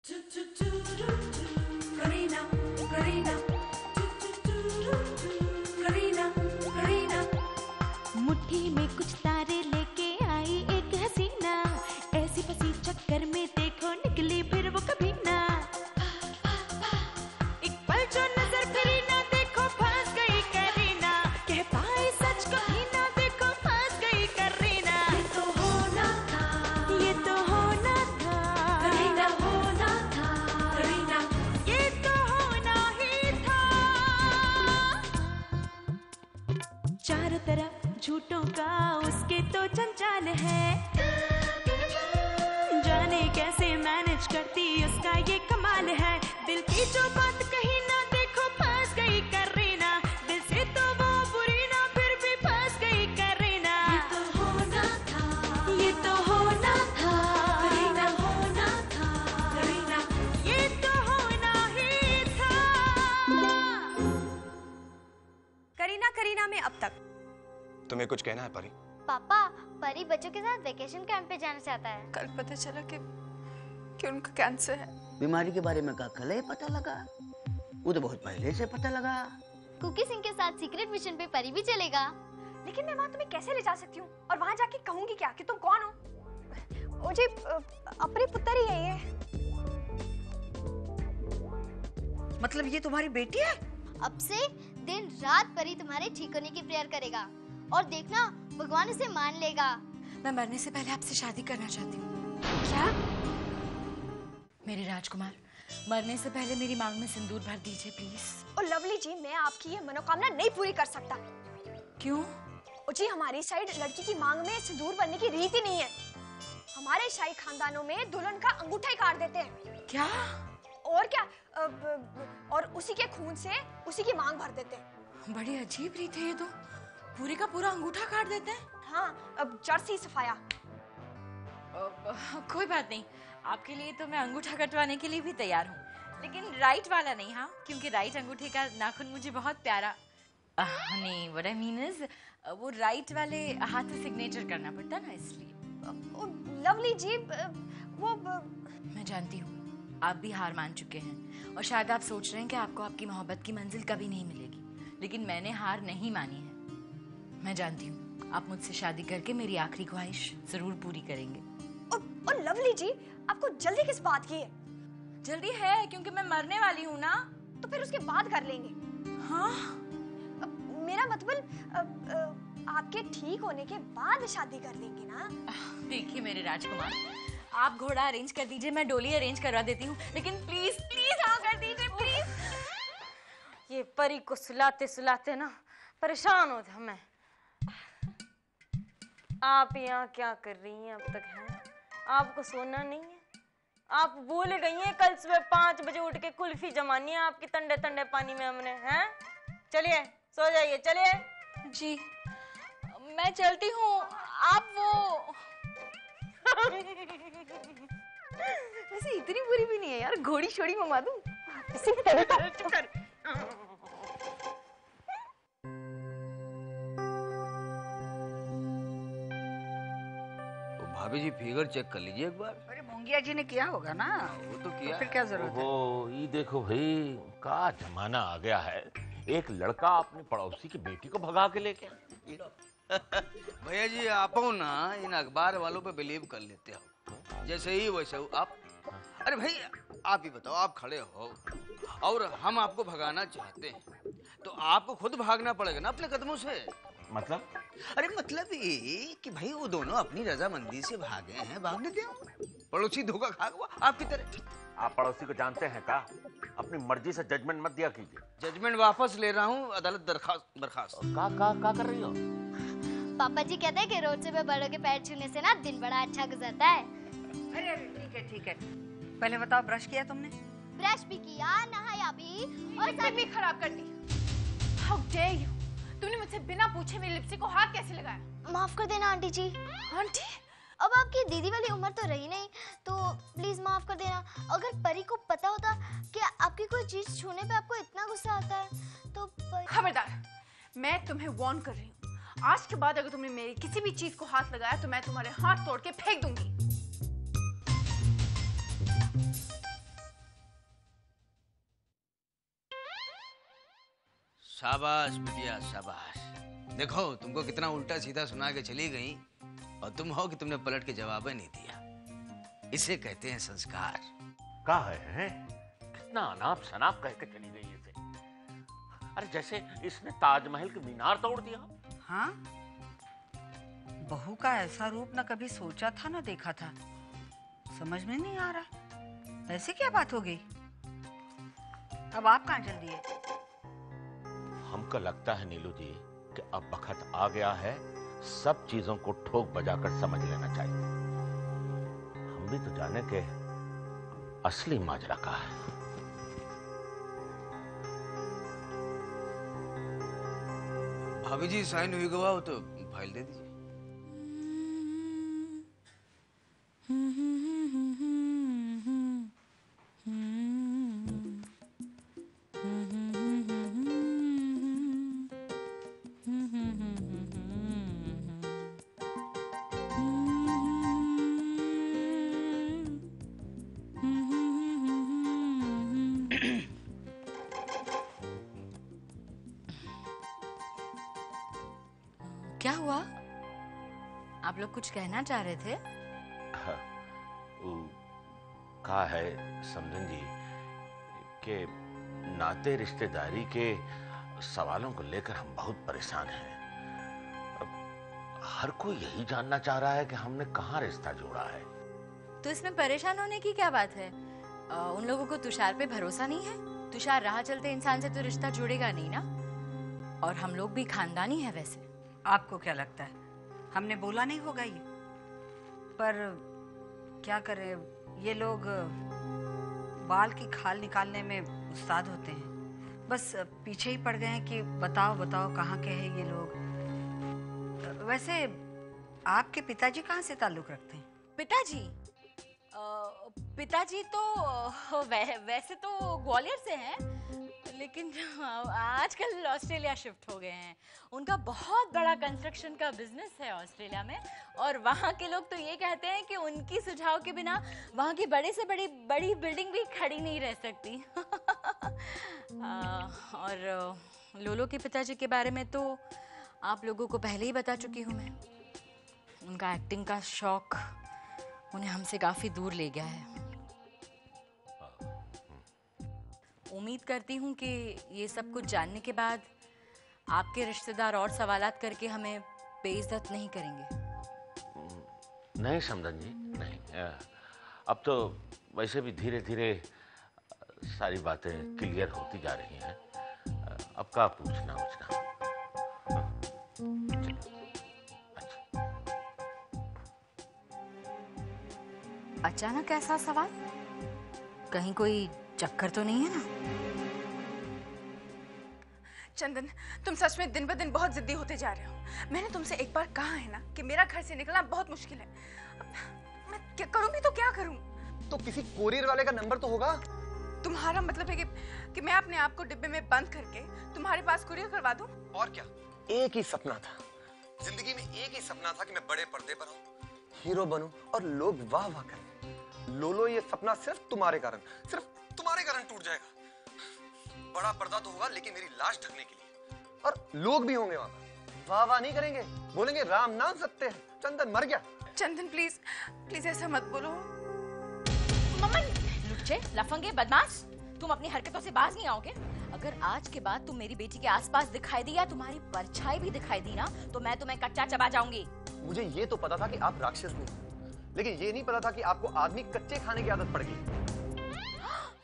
करीना करीना करीना करीना मुट्ठी में कुछ तारे लेके आई एक हसीना, ऐसी फंसी चक्कर में देखो निकली फिर वो कभी ना। एक पल जो नजर फिरी ना देखो फंस गई करीना, कह पाए सच कभी ना देखो फंस गई करीना। ये तो होना था, ये तो होना था करीना होना था, करीना ये तो होना ही था। चारों तरफ झूठों का उसके तो जंजाल है, जाने कैसे मैनेज करती उसका ये कमाल है। दिल की जो बात कही ना देखो फंस गई करीना, दिल से तो वो बुरी ना फिर भी फंस गई करीना। ये तो होना था, ये तो होना था करीना होना था, करीना ये तो होना ही था। करीना करीना में अब तक। तुम्हें कुछ कहना है परी? पापा, परी बच्चों के साथ वेकेशन कैंप पे जाना चाहता है। कल पता चला कि उनका कैंसर है। बीमारी के बारे में कल ही पता लगा? वो तो बहुत पहले से पता लगा। कुकी सिंह के साथ सीक्रेट मिशन पे परी भी चलेगा। लेकिन मैं वहाँ तुम्हें कैसे ले जा सकती हूँ? और वहाँ जाके कहूँगी क्या कि तुम कौन हो? जी अपने पुत्र ही है ये। मतलब ये तुम्हारी बेटी है? अब से दिन रात परी तुम्हारे ठीक होने की प्रेयर करेगा और देखना भगवान उसे मान लेगा। मैं मरने से पहले आपसे शादी करना चाहती हूँ। क्या? मेरे राजकुमार, मरने से पहले मेरी मांग में सिंदूर भर दीजिए प्लीज। और लवली जी, मैं आपकी ये मनोकामना नहीं पूरी कर सकता। क्यों? जी हमारी साइड लड़की की मांग में सिंदूर भरने की रीत ही नहीं है। हमारे शाही खानदानों में दुल्हन का अंगूठा ही काट देते हैं। क्या? और क्या? और उसी के खून से उसी की मांग भर देते हैं। बड़ी अजीब रीत है ये तो। पूरे का पूरा अंगूठा काट देते हैं? हाँ, अब जर्सी सफाया। कोई बात नहीं, आपके लिए तो मैं अंगूठा कटवाने के लिए भी तैयार हूँ, लेकिन राइट वाला नहीं। हाँ, क्योंकि राइट अंगूठे का नाखून मुझे बहुत प्यारा। नहीं, व्हाट आई मीन इज वो राइट वाले हाथ से सिग्नेचर करना पड़ता है ना, इसलिए। लवली जी वो मैं जानती हूँ आप भी हार मान चुके हैं और शायद आप सोच रहे हैं कि आपको आपकी मोहब्बत की मंजिल कभी नहीं मिलेगी, लेकिन मैंने हार नहीं मानी है। मैं जानती हूँ आप मुझसे शादी करके मेरी आखिरी ख्वाहिश जरूर पूरी करेंगे। और लवली जी, आपको जल्दी किस बात की है? जल्दी है क्योंकि मैं मरने वाली हूँ ना। तो फिर उसके बाद कर लेंगे। हाँ, मेरा मतलब आपके ठीक होने के बाद शादी कर लेंगे ना। देखिए मेरे राजकुमार, आप घोड़ा अरेंज कर दीजिए, मैं डोली अरेंज करवा देती हूँ, लेकिन प्लीज प्लीज हाँ कर दीजिए प्लीज। ये परी को सुलाते सुलाते ना परेशान हो था मैं। आप यहाँ क्या कर रही हैं अब तक? हैं आपको सोना नहीं है? आप भूल गई हैं कल सुबह 5 बजे उठ के कुल्फी जमानी है आपकी ठंडे ठंडे पानी में हमने। हैं चलिए सो जाइए, चलिए। जी मैं चलती हूँ, आप वो वैसे इतनी बुरी भी नहीं है यार, घोड़ी छोड़ी ममा दूं। भाभी जी फिगर चेक कर लीजिए एक बार। अरे मोंगिया जी ने किया होगा ना। वो तो किया। तो फिर क्या जरूरत है? ओहो, ये देखो भाई, का जमाना आ गया है। एक लड़का अपने पड़ोसी की बेटी को भगा के लेके। भैया जी आप ना इन अखबार वालों पे बिलीव कर लेते हो, जैसे ही वैसे हो आप। अरे भाई आप ही बताओ, आप खड़े हो और हम आपको भगाना चाहते हैं तो आपको खुद भागना पड़ेगा ना अपने कदमों से। मतलब? अरे मतलब ये कि भाई वो दोनों अपनी रजामंदी से भागे हैं, भागने दो। पड़ोसी धोखा खा हुआ आपकी तरह। आप पड़ोसी को जानते हैं का? अपनी मर्जी से जजमेंट मत दिया कीजिए। जजमेंट वापस ले रहा हूँ, अदालत बर्खास्त। का कर रही हो? पापा जी कहते हैं कि रोज सुबह बड़ों के पैर छूने से ना दिन बड़ा अच्छा गुजरता है। अरे ठीक है ठीक है, पहले बताओ ब्रश किया तुमने? ब्रश भी किया, नहाया भी और लिपस्टिक भी खराब कर दी। How dare you? तुमने मुझसे बिना पूछे मेरी लिपस्टिक को हाथ कैसे लगाया? माफ कर देना आंटी जी। आंटी? अब आपकी दीदी वाली उम्र तो रही नहीं, तो प्लीज माफ कर देना। अगर परी को पता होता कि आपकी कोई चीज छूने पे आपको इतना गुस्सा आता है तो खबरदार, मैं तुम्हें वार्न कर रही हूँ। आज के बाद अगर तुमने मेरी किसी भी चीज को हाथ लगाया तो मैं तुम्हारे हाथ तोड़ के फेंक दूंगी। शाबाश बिटिया शाबाश। देखो तुमको कितना उल्टा सीधा सुना के चली गई और तुम हो कि तुमने पलट के जवाब नहीं दिया। इसे कहते हैं संस्कार। कहा है कितना अनाप शनाप कह के चली गई इसे। अरे जैसे इसने ताजमहल की मीनार तोड़ दिया। हाँ, बहू का ऐसा रूप ना कभी सोचा था ना देखा था। समझ में नहीं आ रहा ऐसे क्या बात हो गई। अब आप कहाँ चल दिए? हमको लगता है नीलू जी कि अब वक्त आ गया है सब चीजों को ठोक बजाकर समझ लेना चाहिए। हम भी तो जाने के असली माजरा का है। भाभी जी साइन हुई गवाह हो तो फाइल दे दीजिए। क्या हुआ? आप लोग कुछ कहना चाह रहे थे? कहा है समझन जी कि नाते रिश्तेदारी के सवालों को लेकर हम बहुत परेशान हैं। हर कोई यही जानना चाह रहा है कि हमने कहाँ रिश्ता जोड़ा है। तो इसमें परेशान होने की क्या बात है? उन लोगों को तुषार पे भरोसा नहीं है? तुषार राह चलते इंसान से तो रिश्ता जुड़ेगा नहीं ना। और हम लोग भी खानदानी है वैसे। आपको क्या लगता है हमने बोला नहीं होगा ये? पर क्या करें, ये लोग बाल की खाल निकालने में उस्ताद होते हैं। बस पीछे ही पड़ गए हैं कि बताओ बताओ कहाँ के हैं ये लोग। वैसे आपके पिताजी कहाँ से ताल्लुक रखते हैं? पिताजी पिताजी तो वैसे तो ग्वालियर से हैं, लेकिन आजकल ऑस्ट्रेलिया शिफ्ट हो गए हैं। उनका बहुत बड़ा कंस्ट्रक्शन का बिजनेस है ऑस्ट्रेलिया में, और वहाँ के लोग तो ये कहते हैं कि उनकी सुझाव के बिना वहाँ की बड़े से बड़ी बिल्डिंग भी खड़ी नहीं रह सकती। और लोलो के पिताजी के बारे में तो आप लोगों को पहले ही बता चुकी हूँ मैं। उनका एक्टिंग का शौक उन्हें हमसे काफी दूर ले गया है। उम्मीद करती हूँ कि ये सब कुछ जानने के बाद आपके रिश्तेदार और सवालात करके हमें बेइज्जत नहीं करेंगे। नहीं समझन जी, नहीं। अब तो वैसे भी धीरे धीरे सारी बातें क्लियर होती जा रही हैं। अब का पूछना उछना। अचानक ऐसा सवाल? कहीं कोई चक्कर तो नहीं है ना? चंदन, तुम सच में दिन ब दिन बहुत जिद्दी होते जा रहे हो। मैंने तुमसे एक बार कहा है ना कि मेरा घर से निकलना बहुत मुश्किल है। मैं क्या करूं भी तो क्या करूं? तो किसी कोरियर वाले का नंबर तो होगा। तुम्हारा मतलब है कि मैं अपने आप को डिब्बे में बंद करके तुम्हारे पास कुरियर करवा दूं? और क्या, एक ही सपना था जिंदगी में, एक ही सपना था कि मैं बड़े पर्दे पर हूँ, हीरो बनूं और लोग वाह वाह करें। लोलो, ये सपना सिर्फ तुम्हारे कारण टूट जाएगा। बड़ा पर्दा तो होगा लेकिन मेरी लाश ढकने के लिए, और लोग भी होंगे वहां पर, वाह वाह नहीं करेंगे, बोलेंगे राम नाम सत्य है, चंदन मर गया। चंदन प्लीज प्लीज ऐसा मत बोलो। मम्मा, लुच्चे, लफंगे, बदमाश, तुम अपनी हरकतों से बाज नहीं आओगे। अगर आज के बाद तुम मेरी बेटी के आसपास दिखाई दी या तुम्हारी परछाई भी दिखाई दी ना, तो मैं तुम्हें कच्चा चबा जाऊंगी। मुझे ये तो पता था कि आप राक्षस नहीं, लेकिन ये नहीं पता था कि आपको आदमी कच्चे खाने की आदत पड़ गई।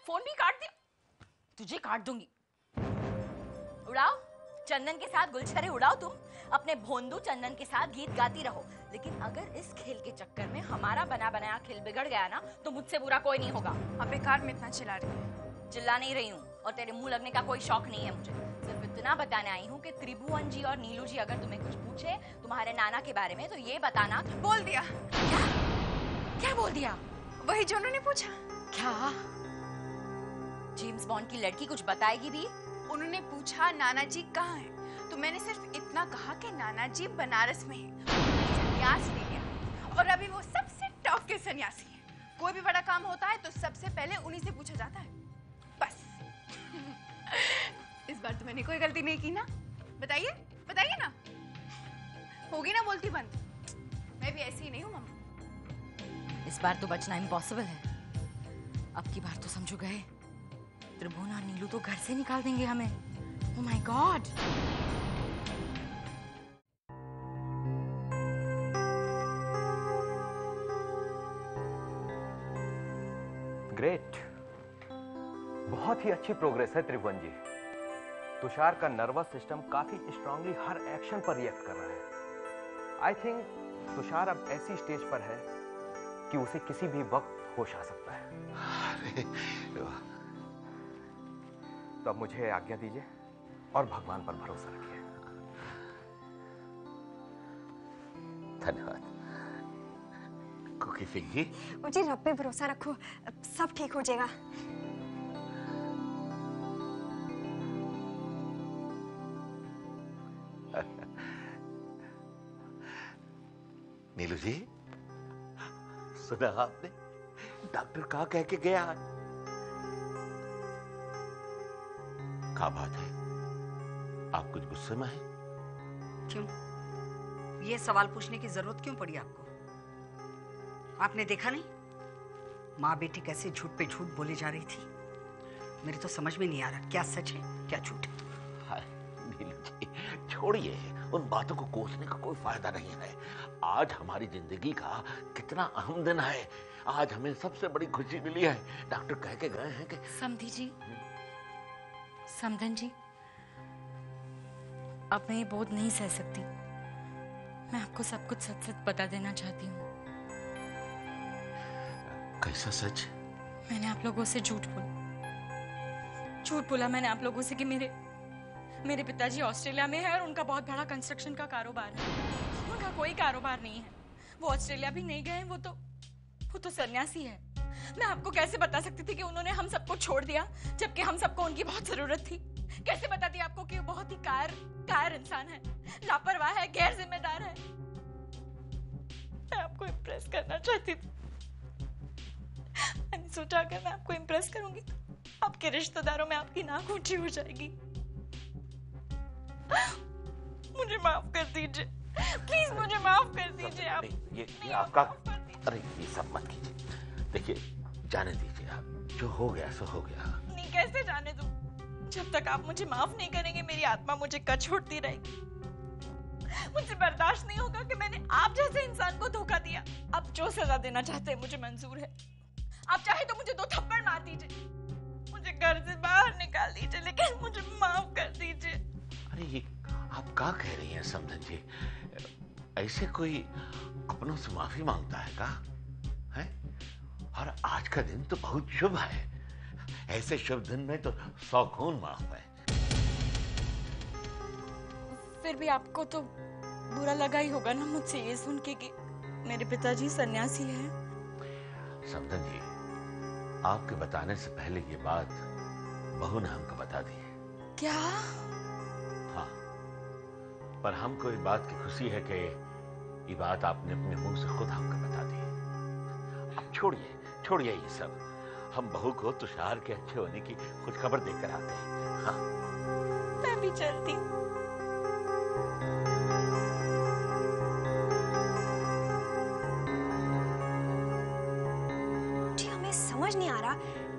फोन भी काट दिया। तुझे काट दूंगी। उड़ाओ, चंदन के साथ गुलछरे उड़ाओ, तुम अपने भोंदू चंदन के साथ गीत गाती रहो। लेकिन अगर इस खेल के चक्कर में हमारा बना बनाया खेल बिगड़ गया ना, तो मुझसे बुरा कोई नहीं होगा। अब बेकार में इतना चिल्ला रही है। चिल्ला नहीं रही हूँ, और तेरे मुंह लगने का कोई शौक नहीं है मुझे। सिर्फ इतना बताने आई हूँ कि त्रिभुवन जी और नीलू जी अगर तुम्हें कुछ पूछे तुम्हारे नाना के बारे में, तो ये बताना। बोल दिया। क्या बोल दिया? वही जो उन्होंने पूछा। क्या जेम्स बॉन्ड की लड़की कुछ बताएगी भी? उन्होंने पूछा नाना जी कहाँ हैं, तो मैंने सिर्फ इतना कहा कि नाना जी बनारस में हैं। संन्यास ले लिया, और अभी वो सबसे टॉप के सन्यासी हैं। कोई भी बड़ा काम होता है तो सबसे पहले उन्हीं से पूछा जाता है। बस। इस बार तो मैंने कोई गलती नहीं की ना। बताइए बताइए ना, होगी ना बोलती बंद। मैं भी ऐसी ही नहीं हूँ मम्मी। इस बार तो बचना इम्पॉसिबल है। अब की बार तो समझो गए, त्रिभुवन और नीलू तो घर से निकाल देंगे हमें। Oh my God. ग्रेट, बहुत ही अच्छी प्रोग्रेस है त्रिभुवन जी। तुषार का नर्वस सिस्टम काफी स्ट्रांगली हर एक्शन पर रिएक्ट कर रहा है। आई थिंक तुषार अब ऐसी स्टेज पर है कि उसे किसी भी वक्त होश आ सकता है। तो अब मुझे आज्ञा दीजिए और भगवान पर भरोसा रखिए। धन्यवाद कुकी सिंह जी। मुझे रब पे भरोसा रखो, सब ठीक हो जाएगा। नीलू जी, सुना आपने? डॉक्टर कहाँ कह के गया? क्या बात है, आप कुछ गुस्से में हैं? क्यों? ये सवाल पूछने की जरूरत क्यों पड़ी आपको? आपने देखा नहीं माँ बेटी कैसे झूठ पे झूठ बोली जा रही थी? मेरे तो समझ में नहीं आ रहा क्या सच है क्या झूठ है। हाय नीलू जी, छोड़िए, उन बातों को कोसने का कोई फायदा नहीं है। आज हमारी जिंदगी का कितना अहम दिन है। आज हमें सबसे बड़ी खुशी मिली है। डॉक्टर कह के गए हैं कि समधी जी, समधन जी, अब मैं ये बोझ नहीं सह सकती। मैं आपको सब कुछ सच सच बता देना चाहती हूँ। कैसा सच? मैंने आप लोगों से झूठ बोला मैंने आप लोगों से कि मेरे पिताजी ऑस्ट्रेलिया में है और उनका बहुत बड़ा कंस्ट्रक्शन का कारोबार है। उनका कोई कारोबार नहीं है, वो ऑस्ट्रेलिया भी नहीं गए, वो तो सन्यासी है। मैं आपको कैसे बता सकती थी कि उन्होंने हम सबको छोड़ दिया जबकि हम सबको उनकी बहुत जरूरत थी? कैसे बताती आपको कि वो बहुत ही कायर इंसान है, लापरवाह है, गैर जिम्मेदार है। मैं आपको इम्प्रेस करना चाहती थी। मैंने सोचा अगर मैं आपको इम्प्रेस करूंगी तो आपके रिश्तेदारों में आपकी नाक ऊंची हो जाएगी। मुझे माफ कर दीजिए, प्लीज मुझे माफ कर दीजिए। आप ये आपका, अरे ये सब मत कीजिए। देखिए, जाने दीजिए, आप जो हो गया सो हो गया। नहीं, कैसे जाने दूं? जब तक आप मुझे माफ नहीं करेंगे मेरी आत्मा मुझे कचोटती रहेगी। मुझे बर्दाश्त नहीं होगा कि मैंने आप जैसे इंसान को धोखा दिया। आप जो सजा देना चाहते हैं मुझे मंजूर है। आप चाहे तो मुझे 2 थप्पड़ मार दीजिए, मुझे घर से बाहर निकाल दीजिए, लेकिन मुझे माफ कर दीजिए। अरे ये आप क्या कह रही हैं समधन जी? ऐसे कोई अपनों से माफी मांगता है का? है? और आज का दिन तो बहुत शुभ है। ऐसे शुभ दिन में तो 100 खून माफ है। फिर भी आपको तो बुरा लगा ही होगा ना मुझसे ये सुन के कि मेरे पिताजी सन्यासी हैं। समधन जी, आपके बताने से पहले ये बात बहू ने हमको बता दी है। क्या? हाँ, पर हमको इस बात की खुशी है कि ये बात आपने अपने मुंह से खुद हमको बता दी है। अब छोड़िए ये सब। हम बहू को तुषार के अच्छे होने की कुछ खबर देकर आते हैं। हाँ, मैं भी चलती हूँ। समझ नहीं आ रहा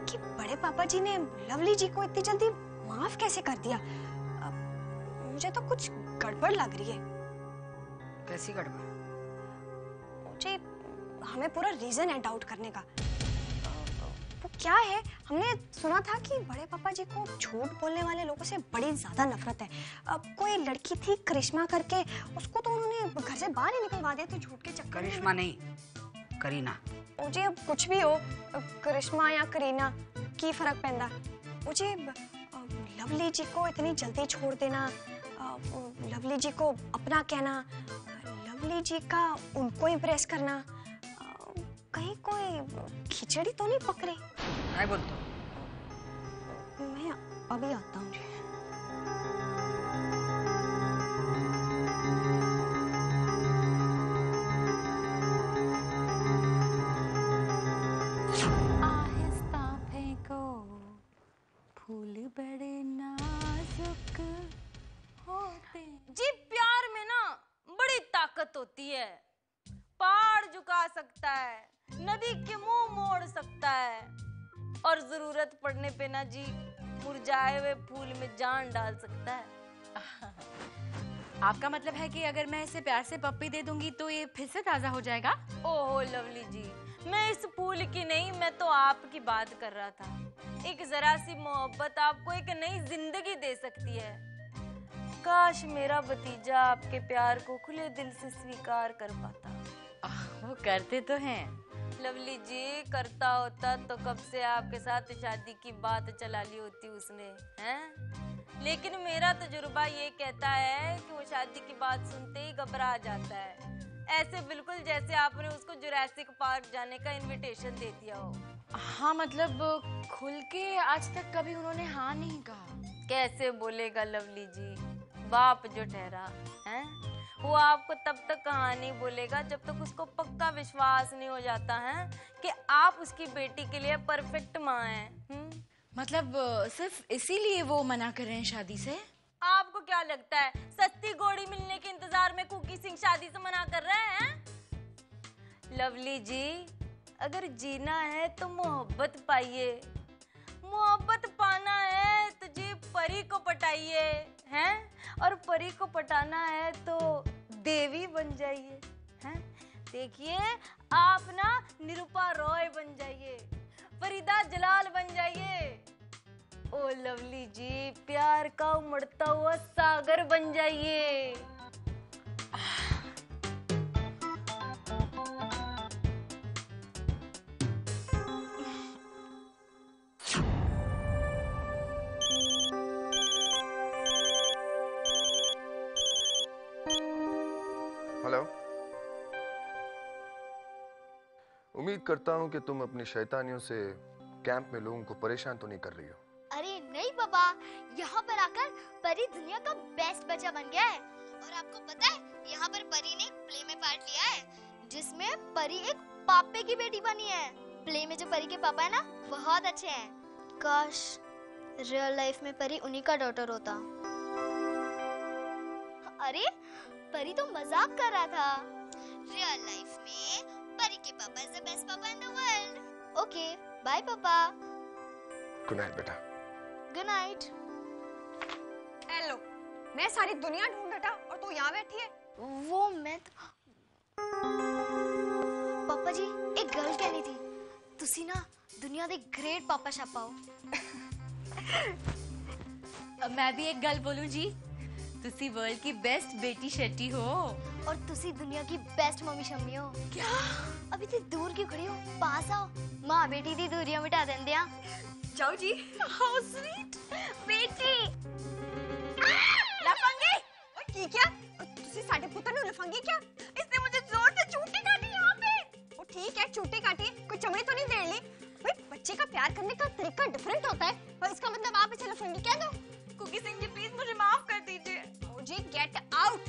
कि बड़े पापा जी ने लवली जी को इतनी जल्दी माफ कैसे कर दिया। मुझे तो कुछ गड़बड़ लग रही है। कैसी गड़बड़? मुझे हमें पूरा रीजन है डाउट करने का। वो क्या है, हमने सुना था कि बड़े पापा जी को झूठ बोलने वाले लोगों से बड़ी ज्यादा नफरत है। अब कोई लड़की थी करिश्मा करके, उसको तो उन्होंने घर से बाहर ही निकलवा दिया था झूठ के चक्कर में। करिश्मा नहीं, करीना। मुझे अब कुछ भी हो, करिश्मा या करीना की फर्क पैंदा। मुझे लवली जी को इतनी जल्दी छोड़ देना, लवली जी को अपना कहना, लवली जी का उनको इम्प्रेस करना, कहीं कोई खिचड़ी तो नहीं पकड़े? क्या बोलते हो? मैं अभी आता हूँ। आहिस्ता फेंको फूल बड़े नाजुक रुक होते। जी प्यार में ना बड़ी ताकत होती है। पहाड़ झुका सकता है, नदी के मुंह मोड़ सकता है, और जरूरत पड़ने पे ना जी मुरझाए हुए फूल में जान डाल सकता है। आपका मतलब है कि अगर मैं इसे प्यार से पप्पी दे दूंगी तो ये फिर से ताजा हो जाएगा? ओहो लवली जी, मैं इस फूल की नहीं, मैं तो आपकी बात कर रहा था। एक जरा सी मोहब्बत आपको एक नई जिंदगी दे सकती है। काश मेरा भतीजा आपके प्यार को खुले दिल से स्वीकार कर पाता। वो करते तो हैं। लवली जी, करता होता तो कब से आपके साथ शादी की बात चला ली होती उसने, हैं? लेकिन मेरा तजुर्बा ये कहता है कि वो शादी की बात सुनते ही घबरा जाता है, ऐसे बिल्कुल जैसे आपने उसको जुरासिक पार्क जाने का इनविटेशन दे दिया हो। हाँ मतलब खुल के आज तक कभी उन्होंने हाँ नहीं कहा। कैसे बोलेगा लवली जी, बाप जो ठहरा है वो आपको तब तक कहानी बोलेगा जब तक उसको पक्का विश्वास नहीं हो जाता है कि आप उसकी बेटी के लिए परफेक्ट माँ हैं। मतलब सिर्फ इसीलिए वो मना कर रहे हैं शादी से? आपको क्या लगता है सस्ती घोड़ी मिलने के इंतजार में कुकी सिंह शादी से मना कर रहे हैं? लवली जी, अगर जीना है तो मोहब्बत पाइए, मोहब्बत पाना है तो जी परी को पटाइए, हैं? और परी को पटाना है तो देवी बन जाइए, हैं? देखिए आप ना निरूपा रॉय बन जाइए, फरीदा जलाल बन जाइए। ओ लवली जी, प्यार का उमड़ता हुआ सागर बन जाइए। हेलो, उम्मीद करता हूं कि तुम अपनी शैतानियों से कैंप में लोगों को परेशान तो नहीं कर रही हो। अरे नहीं पापा, यहाँ पर आकर परी दुनिया का बेस्ट बच्चा बन गया है। और आपको पता है यहाँ पर परी ने एक प्ले में पार्ट लिया है जिसमें परी एक पापे की बेटी बनी है। प्ले में जो परी के पापा है ना बहुत अच्छे हैं। काश रियल लाइफ में परी उन्हीं का डॉटर होता। अरे परी तो मजाक कर रहा था। रियल लाइफ में परी के पापा is the best papa in the world. Okay bye papa. Good night बेटा। Good night. हेलो, मैं सारी दुनिया ढूंढ रहा और तू यहाँ बैठी है। वो मैं पापा जी एक गल कहनी थी, तुसी ना दुनिया दे ग्रेट पापा छापा हो। मैं भी एक गल बोलूं जी, तुसी वर्ल्ड की बेस्ट बेटी शेट्टी हो और तुसी दुनिया की बेस्ट मम्मी शम्मी हो। क्या? अभी तो दूर क्यों खड़ी हो, पास आओ, माँ बेटी दी दूरियां मिटा देंदे आ। जाओ जी। हाउ स्वीट बेटी। लफंगी की क्या? तुसी साडे पुत्र नु लफंगी क्या? इसने मुझे जोर से चूटी काटी यहाँ पे। वो ठीक है चूटी काटी, कोई चमड़ी तो नहीं देड़ ली। भाई बच्चे का प्यार करने का तरीका डिफरेंट होता है और इसका मतलब आप इसे लफंगी कह दो। कुकी सिंह जी प्लीज मुझे माफ कर दीजिए। मुझे गेट आउट।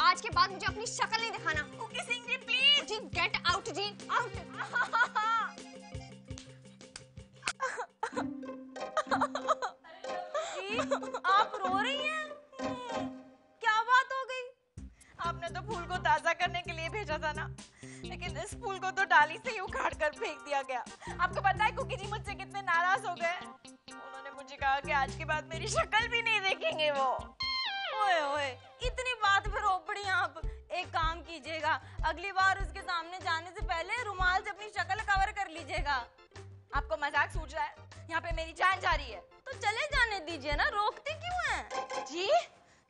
आज के बाद मुझे अपनी शक्ल नहीं दिखाना। कुकी सिंह जी प्लीज। जी गेट आउट जी, आउट। जी आप रो रही हैं? क्या बात हो गई? आपने तो फूल को ताजा करने के लिए भेजा था ना, लेकिन इस फूल को तो डाली से ही उखाड़ कर फेंक दिया गया। आपको पता है कुकी जी मुझसे कितने नाराज हो गए? उन्होंने मुझे कहा कि आज के बाद मेरी शक्ल भी नहीं देखेंगे वो। ओए ओए, इतनी बात पे रो पड़ी आप। एक काम कीजिएगा, अगली बार उसके सामने जाने से पहले रुमाल से अपनी शक्ल कवर कर लीजिएगा। आपको मजाक सूझ रहा है? यहाँ पे मेरी जान जा रही है। तो चले जाने दीजिए ना, रोकते क्यों हैं? जी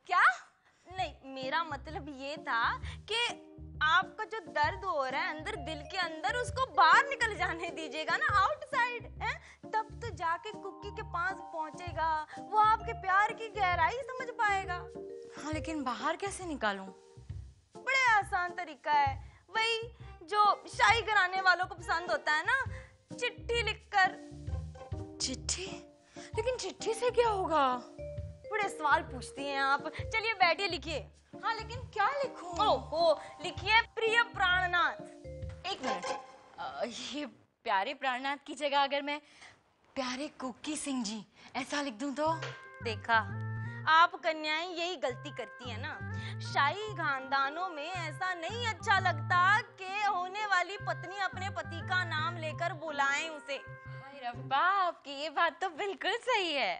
क्या? नहीं, मेरा मतलब ये था कि आपका जो दर्द हो रहा है अंदर दिल के अंदर, उसको बाहर निकल जाने दीजिएगा ना, आउटसाइड है। तब तो जाके कुकी के पास पहुंचेगा, वो आपके प्यार की गहराई समझ पाएगा। हाँ लेकिन बाहर कैसे निकालूं? बड़े आसान तरीका है, वही जो शाही कराने वालों को पसंद होता है ना, चिट्ठी लिखकर। चिट्ठी? लेकिन चिट्ठी से क्या होगा? बड़े सवाल पूछती हैं आप। चलिए बैठिए, लिखिए। हाँ लेकिन क्या लिखूं? ओहो, लिखिए प्रिय प्राणनाथ। एक मिनट, ये प्यारे प्राणनाथ की जगह अगर मैं प्यारे कुकी सिंह जी ऐसा लिख दूं तो? देखा, आप कन्याएं यही गलती करती है ना। शाही खानदानों में ऐसा नहीं अच्छा लगता कि होने वाली पत्नी अपने पति का नाम लेकर बुलाएं उसे। हाय रब्बा, आपकी ये बात तो बिल्कुल सही है।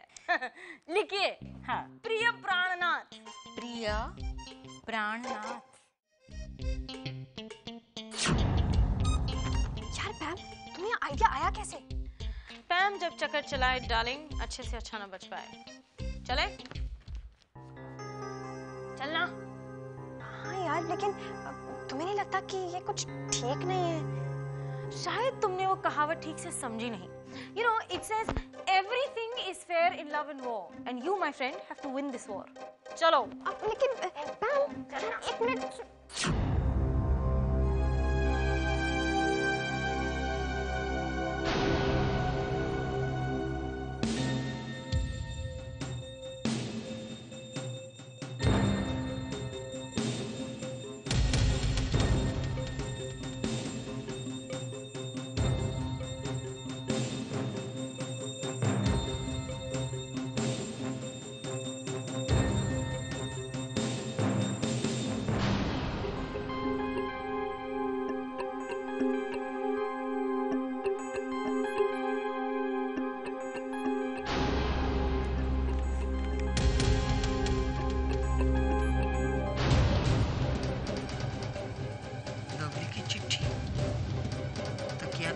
लिखिए, हाँ। प्रिय प्राणनाथ। प्रिय प्राणनाथ। यार पैम, तुम्हें आइडिया आया कैसे? पैम जब चक्कर चलाए डार्लिंग, अच्छे से अच्छा ना बच पाए। चले चलना। हाँ यार, लेकिन तुम्हें नहीं लगता कि ये कुछ ठीक नहीं है? शायद तुमने वो कहावत ठीक से समझी नहीं। You know, it says everything is fair in love and war, and you, my friend, have to win this war. चलो। अब लेकिन पैम, एक मिनट।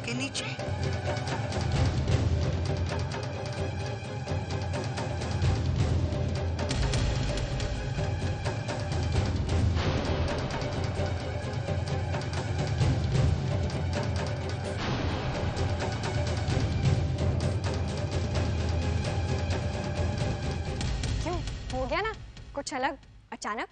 के नीचे। क्यों, हो गया ना कुछ अलग अचानक?